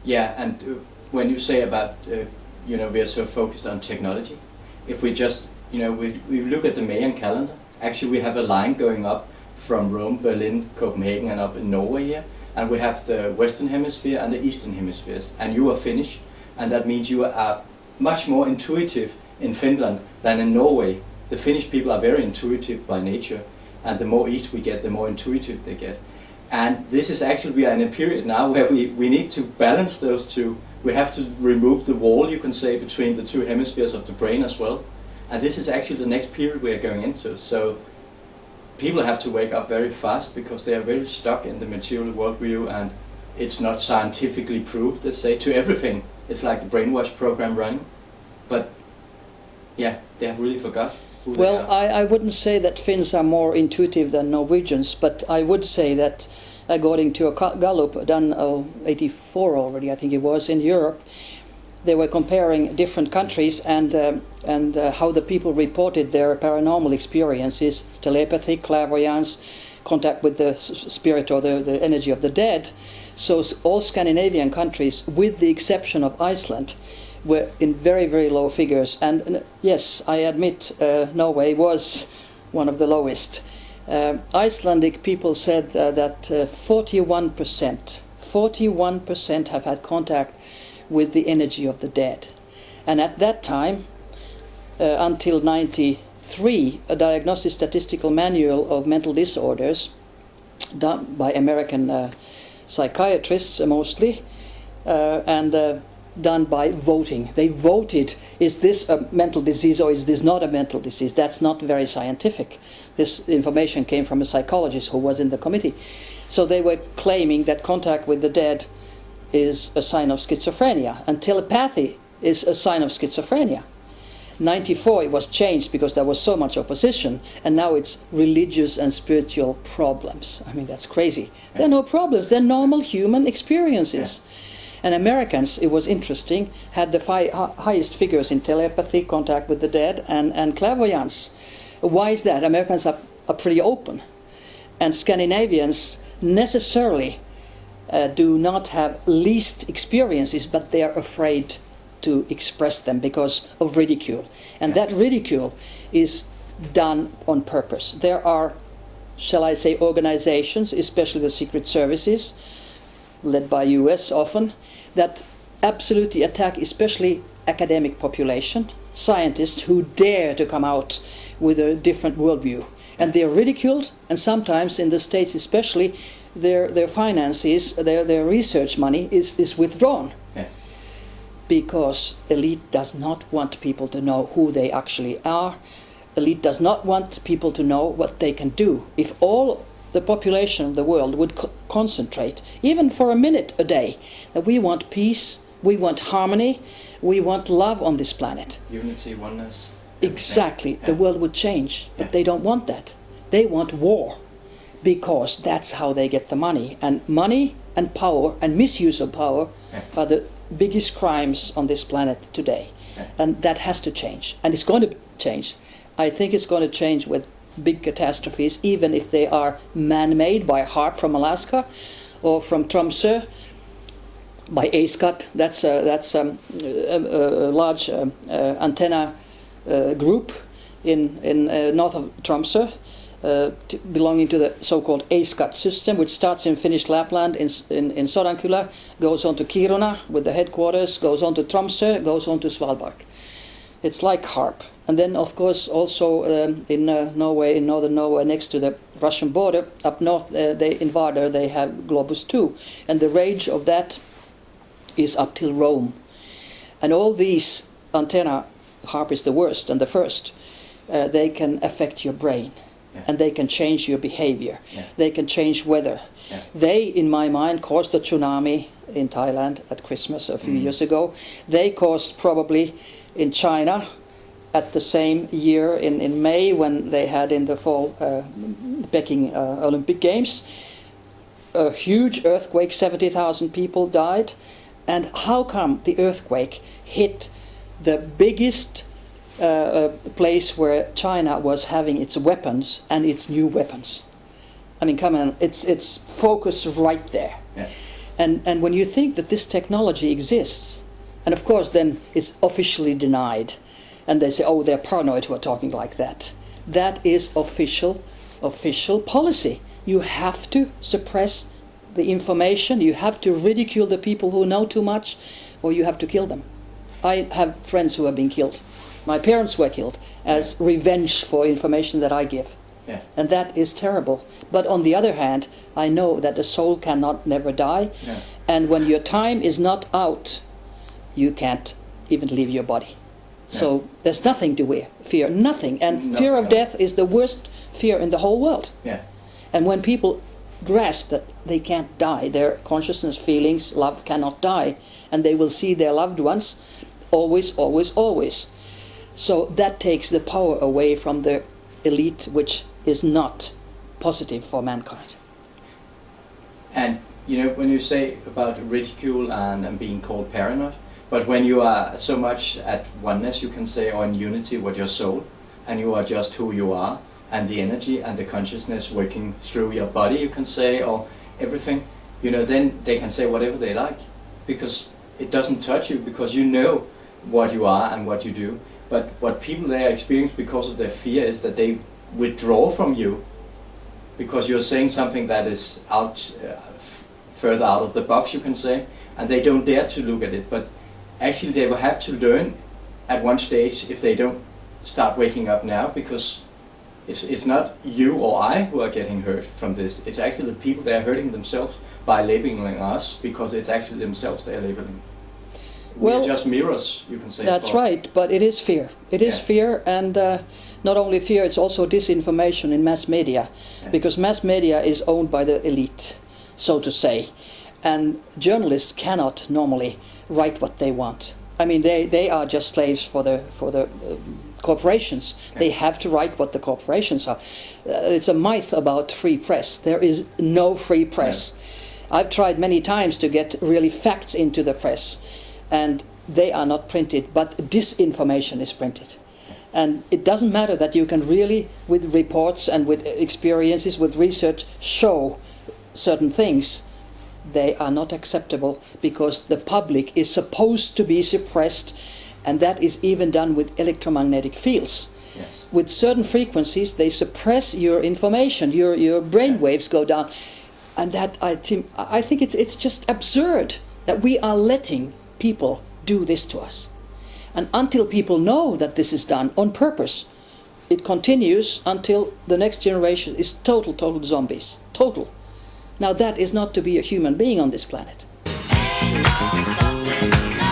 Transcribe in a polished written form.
Yeah, and when you say about, we are so focused on technology, if we just, we look at the Mayan calendar, actually we have a line going up from Rome, Berlin, Copenhagen, and up in Norway here, and we have the Western Hemisphere and the Eastern Hemispheres, and you are Finnish, and that means you are much more intuitive in Finland than in Norway. The Finnish people are very intuitive by nature, and the more east we get, the more intuitive they get. And this is actually, we are in a period now where we need to balance those two. We have to remove the wall, you can say, between the two hemispheres of the brain as well. And this is actually the next period we are going into. So people have to wake up very fast because they are very stuck in the material worldview, and it's not scientifically proved, let's say, to everything. It's like the brainwash program running. But yeah, they have really forgot who they are. I wouldn't say that Finns are more intuitive than Norwegians, but I would say that according to a Gallup done 84 already, I think it was, in Europe, they were comparing different countries and how the people reported their paranormal experiences, telepathy, clairvoyance, contact with the spirit or the energy of the dead. So all Scandinavian countries, with the exception of Iceland, were in very, very low figures. And yes, I admit Norway was one of the lowest. Icelandic people said that 41% have had contact with the energy of the dead. And at that time, until 93, a Diagnostic Statistical Manual of Mental Disorders, done by American psychiatrists mostly, and done by voting. They voted, is this a mental disease or is this not a mental disease? That's not very scientific. This information came from a psychologist who was in the committee. So they were claiming that contact with the dead is a sign of schizophrenia, and telepathy is a sign of schizophrenia. 94 it was changed because there was so much opposition, and now it's religious and spiritual problems. I mean, that's crazy. Yeah. There are no problems, they're normal human experiences. Yeah. And Americans, it was interesting, had the highest figures in telepathy, contact with the dead, and clairvoyance. Why is that? Americans are pretty open, and Scandinavians necessarily do not have least experiences, but they are afraid to express them because of ridicule. And that ridicule is done on purpose. There are, shall I say, organizations, especially the secret services, led by US often, that absolutely attack especially academic population, scientists who dare to come out with a different worldview. And they are ridiculed, and sometimes in the States especially, their finances, their research money is withdrawn. Yeah. Because elite does not want people to know who they actually are. Elite does not want people to know what they can do. If all the population of the world would concentrate, even for a minute a day, that we want peace, we want harmony, we want love on this planet. Unity, oneness. Exactly. Yeah. The world would change, but they don't want that. They want war, because that's how they get the money. And money and power and misuse of power are the biggest crimes on this planet today. Yeah. And that has to change. And it's going to change. I think it's going to change with big catastrophes, even if they are man-made by Haarp from Alaska or from Tromsø, by ASCOT. That's a large antenna group in north of Tromsø, belonging to the so-called ASCOT system, which starts in Finnish Lapland in Sodankylä, goes on to Kiruna with the headquarters, goes on to Tromsø, goes on to Svalbard. It's like Haarp. And then, of course, also in Norway, in northern Norway, next to the Russian border, up north, in Vardar, they have Globus 2. And the range of that is up till Rome. And all these antenna, Haarp is the worst and the first, they can affect your brain. Yeah. And they can change your behavior. Yeah. They can change weather. Yeah. They, in my mind, caused the tsunami in Thailand at Christmas a few years ago. They caused probably in China at the same year in May, when they had in the fall Peking Olympic Games, a huge earthquake, 70,000 people died. And how come the earthquake hit the biggest place where China was having its weapons and its new weapons? I mean, come on, it's focused right there. Yeah. And when you think that this technology exists, and of course then it's officially denied, and they say, oh, they're paranoid who are talking like that. That is official policy. You have to suppress the information, you have to ridicule the people who know too much, or you have to kill them. I have friends who have been killed. My parents were killed as revenge for information that I give. Yeah. And that is terrible. But on the other hand, I know that the soul cannot never die. Yeah. And when your time is not out, you can't even leave your body. Yeah. So there's nothing to fear, nothing. And fear of death is the worst fear in the whole world. Yeah. And when people grasp that they can't die, their consciousness, feelings, love cannot die, and they will see their loved ones always, always, always. So that takes the power away from the elite, which is not positive for mankind. And when you say about ridicule and being called paranoid, but when you are so much at oneness, you can say, or in unity with your soul, and you are just who you are, and the energy and the consciousness working through your body, you can say, or everything, then they can say whatever they like, because it doesn't touch you, because you know what you are and what you do. But what people there experience because of their fear is that they withdraw from you, because you're saying something that is further out of the box, you can say, and they don't dare to look at it. But actually they will have to learn at one stage if they don't start waking up now, because it's not you or I who are getting hurt from this. It's actually the people that are hurting themselves by labeling us, because it's actually themselves they are labeling. We're just mirrors, you can say. That's right, but it is fear. It is fear, and not only fear, it's also disinformation in mass media, because mass media is owned by the elite, so to say, and journalists cannot normally write what they want. I mean, they are just slaves for the corporations. They have to write what the corporations are. It's a myth about free press. There is no free press. I've tried many times to get really facts into the press, and they are not printed, but disinformation is printed. And it doesn't matter that you can really, with reports and with experiences, with research, show certain things. They are not acceptable, because the public is supposed to be suppressed, and that is even done with electromagnetic fields. Yes. With certain frequencies, they suppress your information, your brain waves go down. And that, I think it's just absurd that we are letting people do this to us. And until people know that this is done on purpose, it continues until the next generation is total zombies. Total. Now that is not to be a human being on this planet. Ain't no stopping us now.